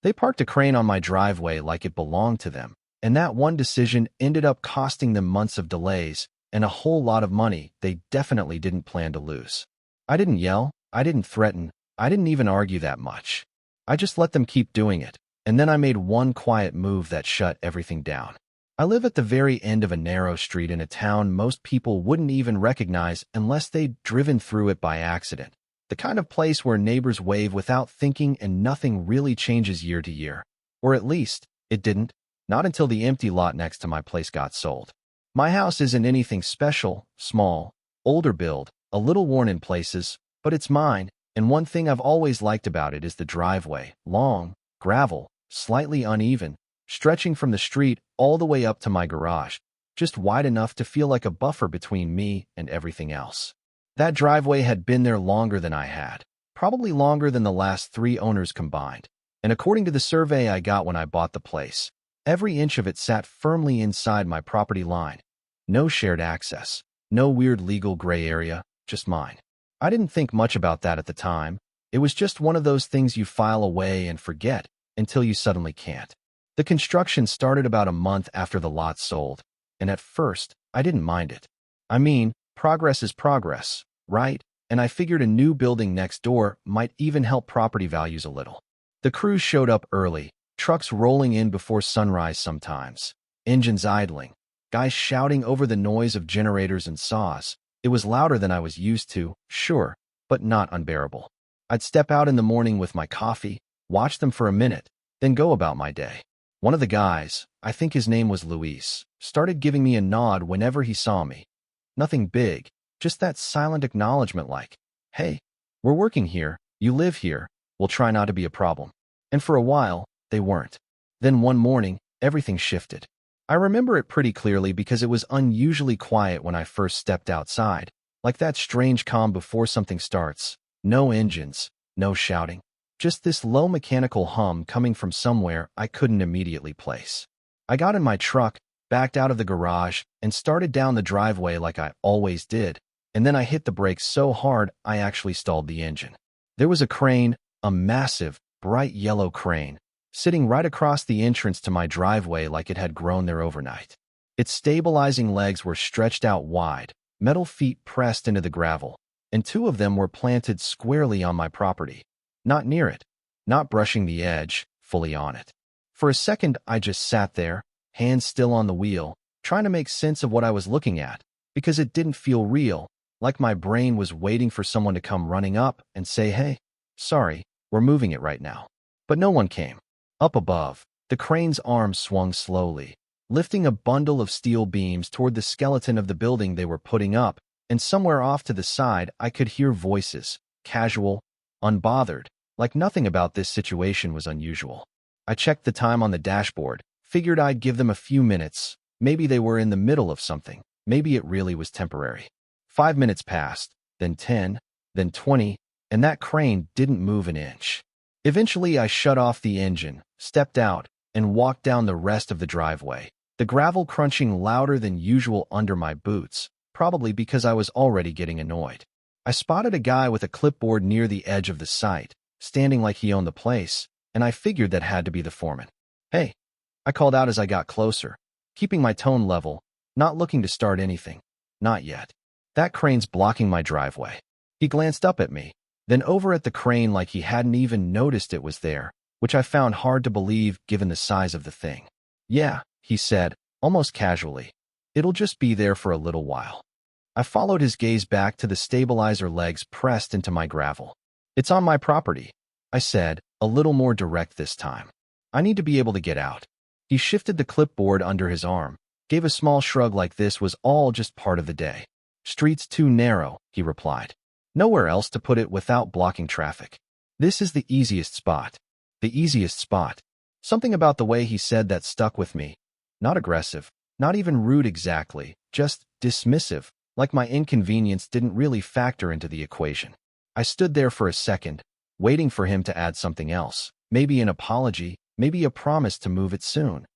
They parked a crane on my driveway like it belonged to them, and that one decision ended up costing them months of delays and a whole lot of money they definitely didn't plan to lose. I didn't yell, I didn't threaten, I didn't even argue that much. I just let them keep doing it, and then I made one quiet move that shut everything down. I live at the very end of a narrow street in a town most people wouldn't even recognize unless they'd driven through it by accident. The kind of place where neighbors wave without thinking and nothing really changes year to year. Or at least, it didn't. Not until the empty lot next to my place got sold. My house isn't anything special, small, older build, a little worn in places, but it's mine, and one thing I've always liked about it is the driveway, long, gravel, slightly uneven, stretching from the street all the way up to my garage, just wide enough to feel like a buffer between me and everything else. That driveway had been there longer than I had, probably longer than the last 3 owners combined, and according to the survey I got when I bought the place, every inch of it sat firmly inside my property line. No shared access, no weird legal gray area, just mine. I didn't think much about that at the time. It was just one of those things you file away and forget until you suddenly can't. The construction started about a month after the lot sold, and at first, I didn't mind it. I mean, progress is progress, right? And I figured a new building next door might even help property values a little. The crews showed up early, trucks rolling in before sunrise sometimes, engines idling, guys shouting over the noise of generators and saws. It was louder than I was used to, sure, but not unbearable. I'd step out in the morning with my coffee, watch them for a minute, then go about my day. One of the guys, I think his name was Luis, started giving me a nod whenever he saw me. Nothing big, just that silent acknowledgement like, hey, we're working here, you live here, we'll try not to be a problem. And for a while, they weren't. Then one morning, everything shifted. I remember it pretty clearly because it was unusually quiet when I first stepped outside, like that strange calm before something starts. No engines, no shouting, just this low mechanical hum coming from somewhere I couldn't immediately place. I got in my truck, backed out of the garage, and started down the driveway like I always did, and then I hit the brakes so hard I actually stalled the engine. There was a crane, a massive, bright yellow crane, sitting right across the entrance to my driveway like it had grown there overnight. Its stabilizing legs were stretched out wide, metal feet pressed into the gravel, and 2 of them were planted squarely on my property. Not near it, not brushing the edge, fully on it. For a second, I just sat there, hands still on the wheel, trying to make sense of what I was looking at, because it didn't feel real, like my brain was waiting for someone to come running up and say, hey, sorry, we're moving it right now. But no one came. Up above, the crane's arms swung slowly, lifting a bundle of steel beams toward the skeleton of the building they were putting up, and somewhere off to the side I could hear voices, casual, unbothered, like nothing about this situation was unusual. I checked the time on the dashboard, figured I'd give them a few minutes. Maybe they were in the middle of something. Maybe it really was temporary. 5 minutes passed, then 10, then 20, and that crane didn't move an inch. Eventually, I shut off the engine, stepped out, and walked down the rest of the driveway, the gravel crunching louder than usual under my boots, probably because I was already getting annoyed. I spotted a guy with a clipboard near the edge of the site, standing like he owned the place, and I figured that had to be the foreman. Hey, I called out as I got closer, keeping my tone level, not looking to start anything. Not yet. That crane's blocking my driveway. He glanced up at me, then over at the crane like he hadn't even noticed it was there, which I found hard to believe given the size of the thing. Yeah, he said, almost casually. It'll just be there for a little while. I followed his gaze back to the stabilizer legs pressed into my gravel. It's on my property, I said, a little more direct this time. I need to be able to get out. He shifted the clipboard under his arm, gave a small shrug like this was all just part of the day. Street's too narrow, he replied. Nowhere else to put it without blocking traffic. This is the easiest spot. The easiest spot. Something about the way he said that stuck with me. Not aggressive, not even rude exactly, just dismissive, like my inconvenience didn't really factor into the equation. I stood there for a second, waiting for him to add something else, maybe an apology, maybe a promise to move it soon.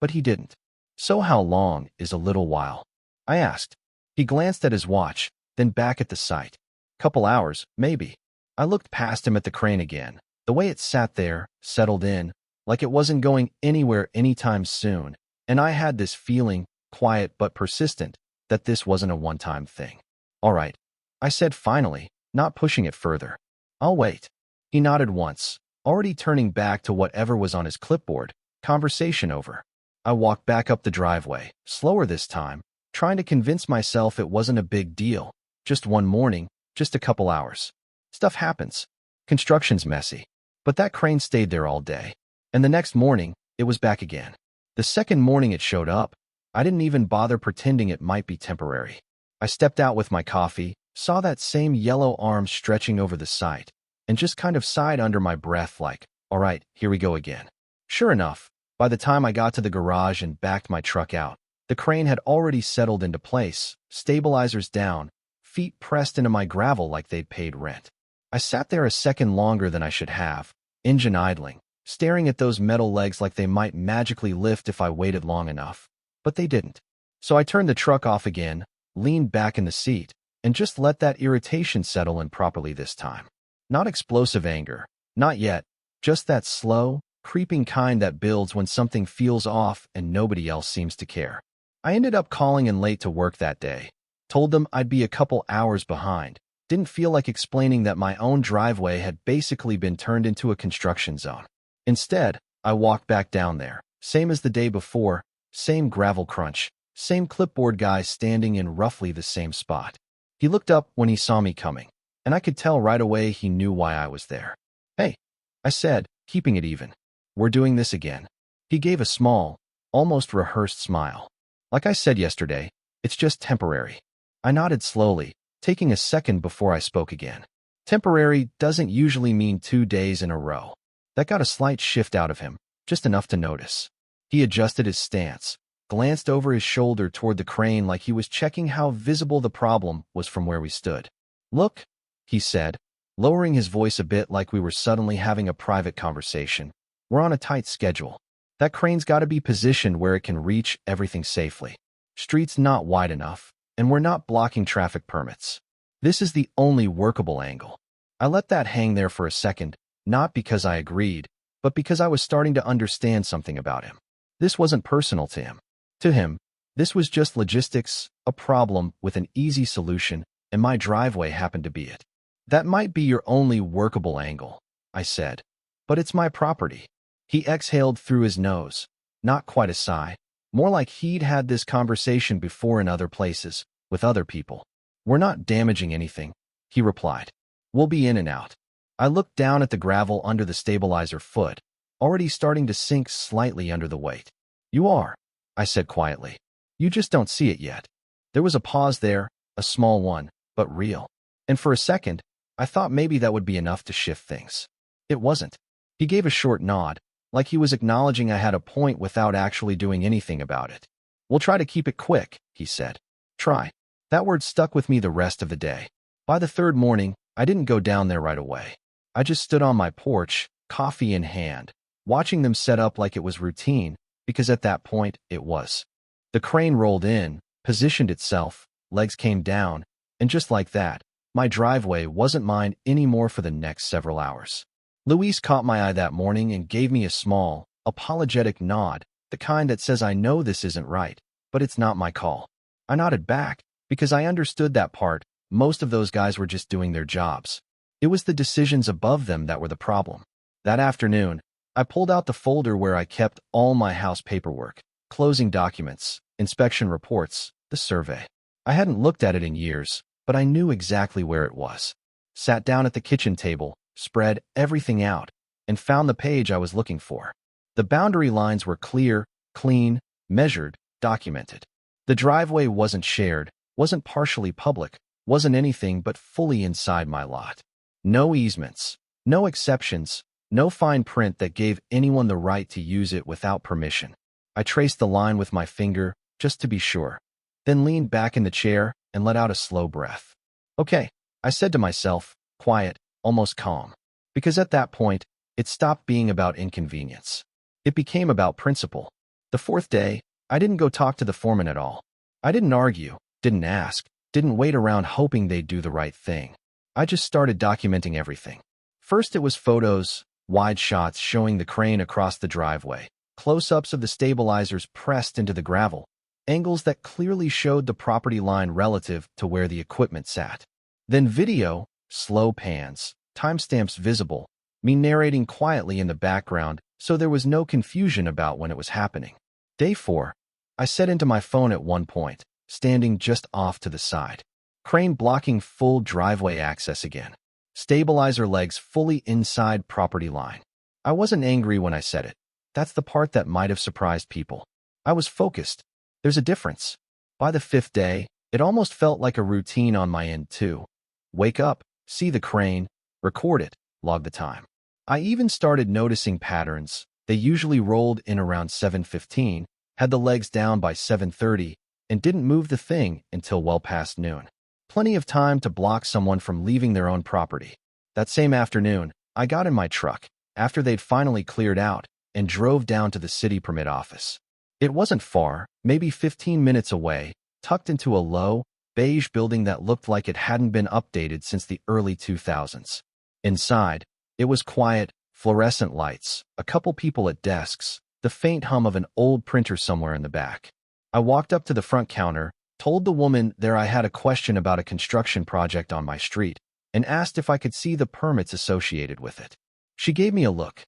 But he didn't. So how long is a little while? I asked. He glanced at his watch, then back at the site. Couple hours, maybe. I looked past him at the crane again, the way it sat there, settled in, like it wasn't going anywhere anytime soon, and I had this feeling, quiet but persistent, that this wasn't a one-time thing. "All right," I said finally, not pushing it further. "I'll wait." He nodded once, already turning back to whatever was on his clipboard. Conversation over. I walked back up the driveway, slower this time, trying to convince myself it wasn't a big deal. Just one morning, just a couple hours. Stuff happens. Construction's messy. But that crane stayed there all day. And the next morning, it was back again. The second morning it showed up, I didn't even bother pretending it might be temporary. I stepped out with my coffee, saw that same yellow arm stretching over the site, and just kind of sighed under my breath like, all right, here we go again. Sure enough, by the time I got to the garage and backed my truck out, the crane had already settled into place, stabilizers down, feet pressed into my gravel like they'd paid rent. I sat there a second longer than I should have, engine idling, staring at those metal legs like they might magically lift if I waited long enough. But they didn't. So I turned the truck off again, leaned back in the seat, and just let that irritation settle in properly this time. Not explosive anger, not yet, just that slow, creeping kind that builds when something feels off and nobody else seems to care. I ended up calling in late to work that day, told them I'd be a couple hours behind, didn't feel like explaining that my own driveway had basically been turned into a construction zone. Instead, I walked back down there, same as the day before, same gravel crunch, same clipboard guy standing in roughly the same spot. He looked up when he saw me coming, and I could tell right away he knew why I was there. "Hey," I said, keeping it even. "We're doing this again." He gave a small, almost rehearsed smile. "Like I said yesterday, it's just temporary." I nodded slowly, taking a second before I spoke again. Temporary doesn't usually mean 2 days in a row. That got a slight shift out of him, just enough to notice. He adjusted his stance, glanced over his shoulder toward the crane like he was checking how visible the problem was from where we stood. "Look," he said, lowering his voice a bit like we were suddenly having a private conversation. "We're on a tight schedule. That crane's got to be positioned where it can reach everything safely. Street's not wide enough, and we're not blocking traffic permits. This is the only workable angle." I let that hang there for a second, not because I agreed, but because I was starting to understand something about him. This wasn't personal to him. To him, this was just logistics, a problem with an easy solution, and my driveway happened to be it. "That might be your only workable angle," I said, "but it's my property." He exhaled through his nose, not quite a sigh, more like he'd had this conversation before in other places, with other people. "We're not damaging anything," he replied. "We'll be in and out." I looked down at the gravel under the stabilizer foot, already starting to sink slightly under the weight. "You are," I said quietly. "You just don't see it yet." There was a pause there, a small one, but real. And for a second, I thought maybe that would be enough to shift things. It wasn't. He gave a short nod, like he was acknowledging I had a point without actually doing anything about it. "We'll try to keep it quick," he said. Try. That word stuck with me the rest of the day. By the third morning, I didn't go down there right away. I just stood on my porch, coffee in hand, watching them set up like it was routine, because at that point, it was. The crane rolled in, positioned itself, legs came down, and just like that, my driveway wasn't mine anymore for the next several hours. Luis caught my eye that morning and gave me a small, apologetic nod, the kind that says I know this isn't right, but it's not my call. I nodded back, because I understood that part. Most of those guys were just doing their jobs. It was the decisions above them that were the problem. That afternoon, I pulled out the folder where I kept all my house paperwork, closing documents, inspection reports, the survey. I hadn't looked at it in years, but I knew exactly where it was. Sat down at the kitchen table, spread everything out, and found the page I was looking for. The boundary lines were clear, clean, measured, documented. The driveway wasn't shared, wasn't partially public, wasn't anything but fully inside my lot. No easements, no exceptions, no fine print that gave anyone the right to use it without permission. I traced the line with my finger, just to be sure, then leaned back in the chair and let out a slow breath. "Okay," I said to myself, quiet, almost calm. Because at that point, it stopped being about inconvenience. It became about principle. The fourth day, I didn't go talk to the foreman at all. I didn't argue, didn't ask, didn't wait around hoping they'd do the right thing. I just started documenting everything. First it was photos, wide shots showing the crane across the driveway, close-ups of the stabilizers pressed into the gravel, angles that clearly showed the property line relative to where the equipment sat. Then video, slow pans, timestamps visible, me narrating quietly in the background so there was no confusion about when it was happening. Day 4. I set into my phone at one point, standing just off to the side. Crane blocking full driveway access again. Stabilizer legs fully inside property line. I wasn't angry when I said it. That's the part that might have surprised people. I was focused. There's a difference. By the 5th day, it almost felt like a routine on my end too. Wake up, see the crane, record it, log the time. I even started noticing patterns. They usually rolled in around 7:15, had the legs down by 7:30, and didn't move the thing until well past noon. Plenty of time to block someone from leaving their own property. That same afternoon, I got in my truck, after they'd finally cleared out, and drove down to the city permit office. It wasn't far, maybe 15 minutes away, tucked into a low, beige building that looked like it hadn't been updated since the early 2000s. Inside, it was quiet, fluorescent lights, a couple people at desks, the faint hum of an old printer somewhere in the back. I walked up to the front counter, told the woman there I had a question about a construction project on my street, and asked if I could see the permits associated with it. She gave me a look.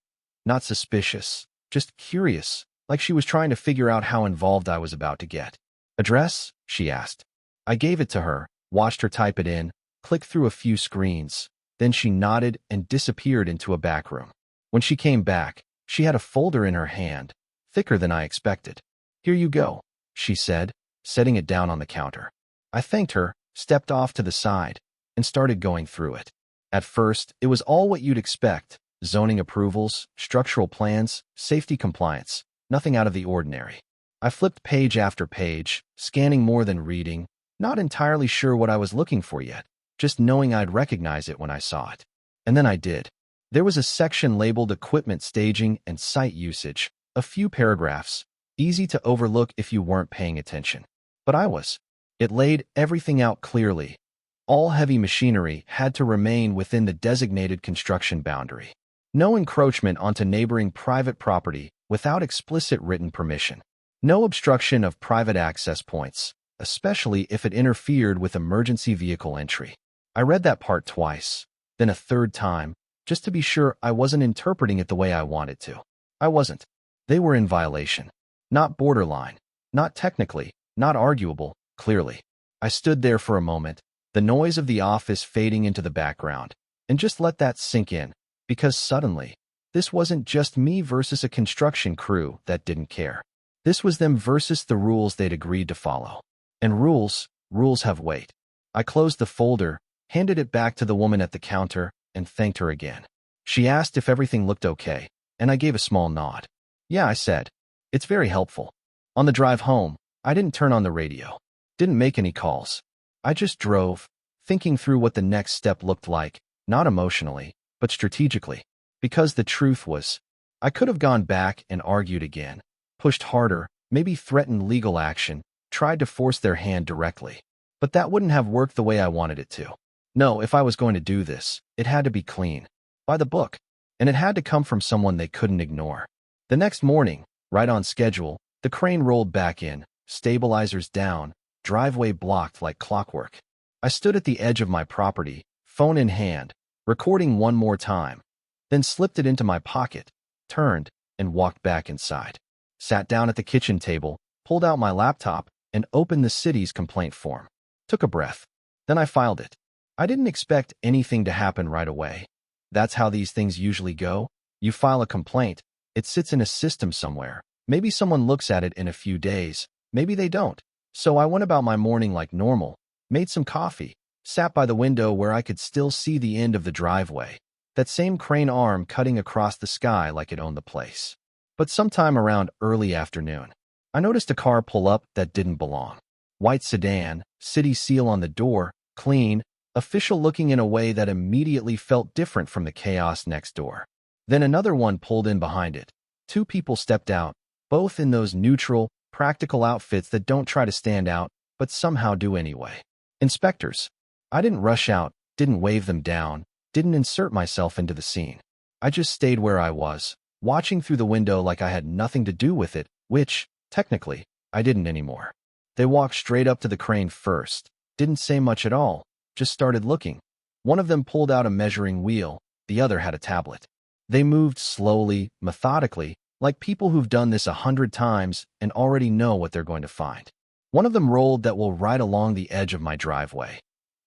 Not suspicious, just curious, like she was trying to figure out how involved I was about to get. Address? She asked. I gave it to her, watched her type it in, click through a few screens. Then she nodded and disappeared into a back room. When she came back, she had a folder in her hand, thicker than I expected. Here you go, she said, setting it down on the counter. I thanked her, stepped off to the side, and started going through it. At first, it was all what you'd expect: zoning approvals, structural plans, safety compliance, nothing out of the ordinary. I flipped page after page, scanning more than reading, not entirely sure what I was looking for yet, just knowing I'd recognize it when I saw it. And then I did. There was a section labeled Equipment Staging and Site Usage, a few paragraphs, easy to overlook if you weren't paying attention. But I was. It laid everything out clearly. All heavy machinery had to remain within the designated construction boundary. No encroachment onto neighboring private property without explicit written permission. No obstruction of private access points, especially if it interfered with emergency vehicle entry. I read that part twice, then a third time, just to be sure I wasn't interpreting it the way I wanted to. I wasn't. They were in violation. Not borderline. Not technically. Not arguable, clearly. I stood there for a moment, the noise of the office fading into the background, and just let that sink in, because suddenly, this wasn't just me versus a construction crew that didn't care. This was them versus the rules they'd agreed to follow. And rules have weight. I closed the folder, handed it back to the woman at the counter, and thanked her again. She asked if everything looked okay, and I gave a small nod. Yeah, I said. It's very helpful. On the drive home, I didn't turn on the radio. Didn't make any calls. I just drove, thinking through what the next step looked like, not emotionally, but strategically. Because the truth was, I could have gone back and argued again, pushed harder, maybe threatened legal action, tried to force their hand directly. But that wouldn't have worked the way I wanted it to. No, if I was going to do this, it had to be clean. By the book. And it had to come from someone they couldn't ignore. The next morning, right on schedule, the crane rolled back in, stabilizers down, driveway blocked like clockwork. I stood at the edge of my property, phone in hand, recording one more time, then slipped it into my pocket, turned, and walked back inside. Sat down at the kitchen table, pulled out my laptop, and opened the city's complaint form. Took a breath. Then I filed it. I didn't expect anything to happen right away. That's how these things usually go. You file a complaint, it sits in a system somewhere. Maybe someone looks at it in a few days, maybe they don't. So I went about my morning like normal, made some coffee, sat by the window where I could still see the end of the driveway, that same crane arm cutting across the sky like it owned the place. But sometime around early afternoon, I noticed a car pull up that didn't belong. White sedan, city seal on the door, clean, official looking in a way that immediately felt different from the chaos next door. Then another one pulled in behind it. Two people stepped out, both in those neutral, practical outfits that don't try to stand out, but somehow do anyway. Inspectors. I didn't rush out, didn't wave them down, didn't insert myself into the scene. I just stayed where I was, watching through the window like I had nothing to do with it, which, technically, I didn't anymore. They walked straight up to the crane first, didn't say much at all, just started looking. One of them pulled out a measuring wheel, the other had a tablet. They moved slowly, methodically, like people who've done this 100 times and already know what they're going to find. One of them rolled that wheel right along the edge of my driveway,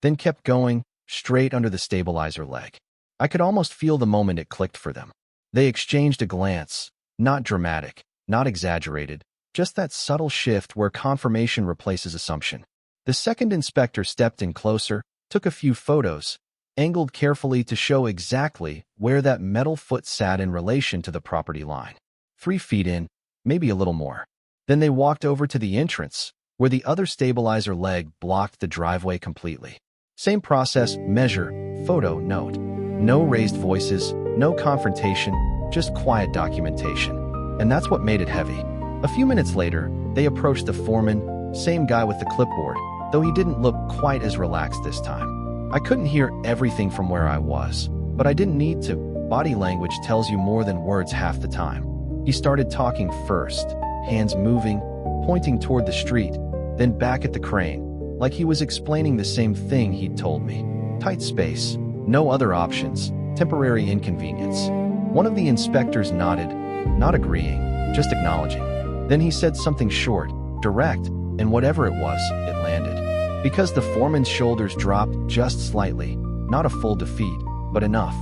then kept going, straight under the stabilizer leg. I could almost feel the moment it clicked for them. They exchanged a glance, not dramatic, not exaggerated, just that subtle shift where confirmation replaces assumption. The second inspector stepped in closer, took a few photos, angled carefully to show exactly where that metal foot sat in relation to the property line. 3 feet in, maybe a little more. Then they walked over to the entrance, where the other stabilizer leg blocked the driveway completely. Same process, measure, photo, note. No raised voices, no confrontation, just quiet documentation. And that's what made it heavy. A few minutes later, they approached the foreman, same guy with the clipboard, though he didn't look quite as relaxed this time. I couldn't hear everything from where I was, but I didn't need to. Body language tells you more than words half the time. He started talking first, hands moving, pointing toward the street, then back at the crane, like he was explaining the same thing he'd told me. Tight space, no other options, temporary inconvenience. One of the inspectors nodded, not agreeing, just acknowledging. Then he said something short, direct, and whatever it was, it landed. Because the foreman's shoulders dropped just slightly, not a full defeat, but enough.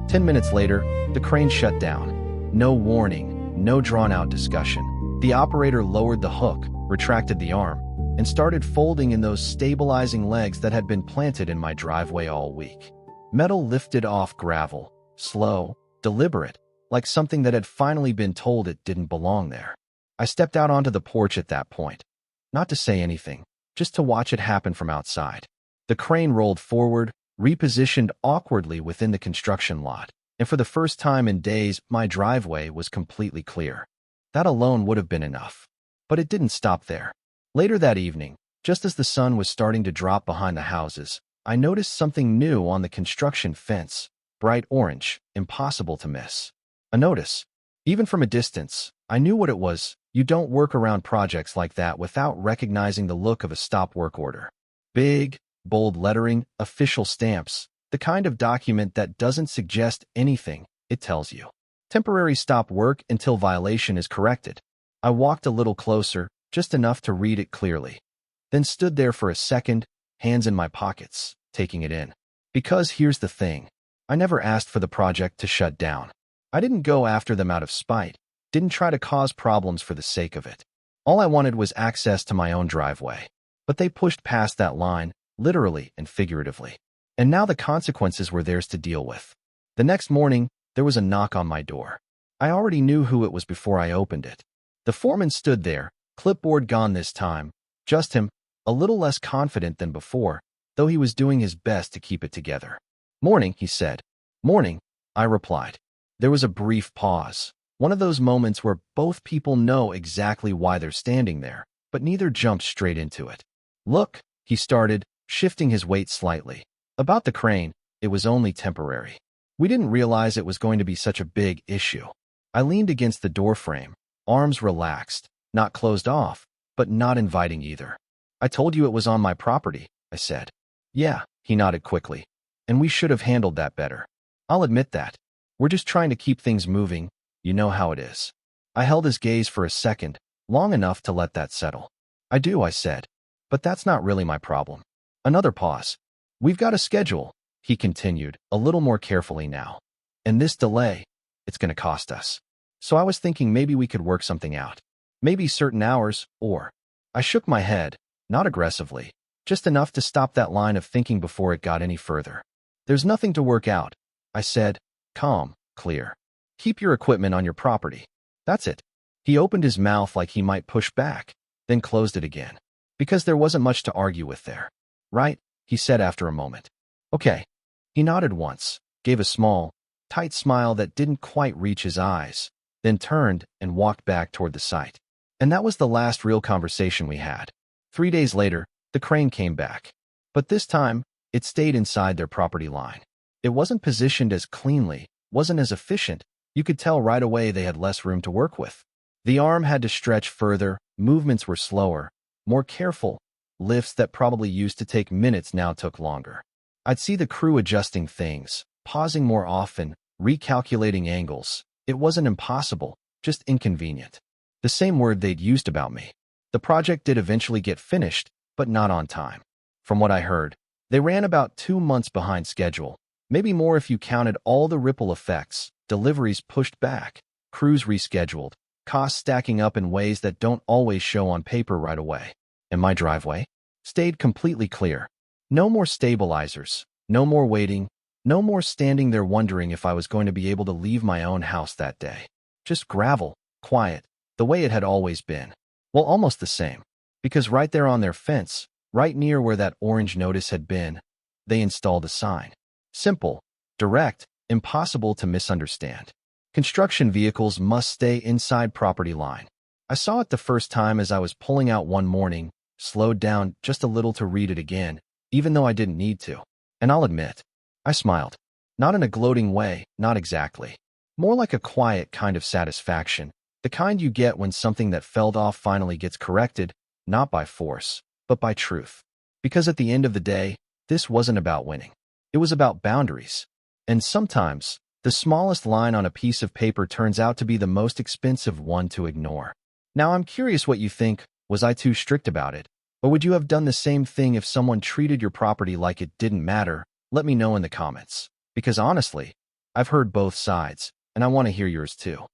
10 minutes later, the crane shut down. No warning, no drawn-out discussion. The operator lowered the hook, retracted the arm, and started folding in those stabilizing legs that had been planted in my driveway all week. Metal lifted off gravel, slow, deliberate, like something that had finally been told it didn't belong there. I stepped out onto the porch at that point, not to say anything, just to watch it happen from outside. The crane rolled forward, repositioned awkwardly within the construction lot, and for the first time in days, my driveway was completely clear. That alone would have been enough. But it didn't stop there. Later that evening, just as the sun was starting to drop behind the houses, I noticed something new on the construction fence, bright orange, impossible to miss. A notice. Even from a distance, I knew what it was. You don't work around projects like that without recognizing the look of a stop work order. Big, bold lettering, official stamps, the kind of document that doesn't suggest anything, it tells you. Temporary stop work until violation is corrected. I walked a little closer, just enough to read it clearly. Then stood there for a second, hands in my pockets, taking it in. Because here's the thing. I never asked for the project to shut down. I didn't go after them out of spite, didn't try to cause problems for the sake of it. All I wanted was access to my own driveway. But they pushed past that line, literally and figuratively. And now the consequences were theirs to deal with. The next morning, there was a knock on my door. I already knew who it was before I opened it. The foreman stood there, clipboard gone this time, just him, a little less confident than before, though he was doing his best to keep it together. "Morning," he said. "Morning," I replied. There was a brief pause, one of those moments where both people know exactly why they're standing there, but neither jumped straight into it. "Look," he started, shifting his weight slightly. "About the crane, it was only temporary. We didn't realize it was going to be such a big issue." I leaned against the doorframe, arms relaxed, not closed off, but not inviting either. "I told you it was on my property," I said. "Yeah," he nodded quickly. "And we should have handled that better. I'll admit that. We're just trying to keep things moving, you know how it is." I held his gaze for a second, long enough to let that settle. "I do," I said. "But that's not really my problem." Another pause. "We've got a schedule," he continued, a little more carefully now. "And this delay, it's going to cost us. So I was thinking maybe we could work something out. Maybe certain hours, or—" I shook my head, not aggressively, just enough to stop that line of thinking before it got any further. "There's nothing to work out," I said, calm, clear. "Keep your equipment on your property. That's it." He opened his mouth like he might push back, then closed it again. Because there wasn't much to argue with there. "Right?" he said after a moment. "Okay." He nodded once, gave a small, tight smile that didn't quite reach his eyes, then turned and walked back toward the site. And that was the last real conversation we had. 3 days later, the crane came back. But this time, it stayed inside their property line. It wasn't positioned as cleanly, wasn't as efficient. You could tell right away they had less room to work with. The arm had to stretch further, movements were slower, more careful. Lifts that probably used to take minutes now took longer. I'd see the crew adjusting things, pausing more often, recalculating angles. It wasn't impossible, just inconvenient. The same word they'd used about me. The project did eventually get finished, but not on time. From what I heard, they ran about 2 months behind schedule, maybe more if you counted all the ripple effects, deliveries pushed back, crews rescheduled, costs stacking up in ways that don't always show on paper right away. And my driveway stayed completely clear. No more stabilizers, no more waiting, no more standing there wondering if I was going to be able to leave my own house that day. Just gravel, quiet, the way it had always been. Well, almost the same, because right there on their fence, right near where that orange notice had been, they installed a sign. Simple, direct, impossible to misunderstand. Construction vehicles must stay inside property line. I saw it the first time as I was pulling out one morning, slowed down just a little to read it again, even though I didn't need to. And I'll admit, I smiled. Not in a gloating way, not exactly. More like a quiet kind of satisfaction, the kind you get when something that fell off finally gets corrected, not by force, but by truth. Because at the end of the day, this wasn't about winning. It was about boundaries. And sometimes, the smallest line on a piece of paper turns out to be the most expensive one to ignore. Now I'm curious what you think. Was I too strict about it? Or would you have done the same thing if someone treated your property like it didn't matter? Let me know in the comments. Because honestly, I've heard both sides, and I want to hear yours too.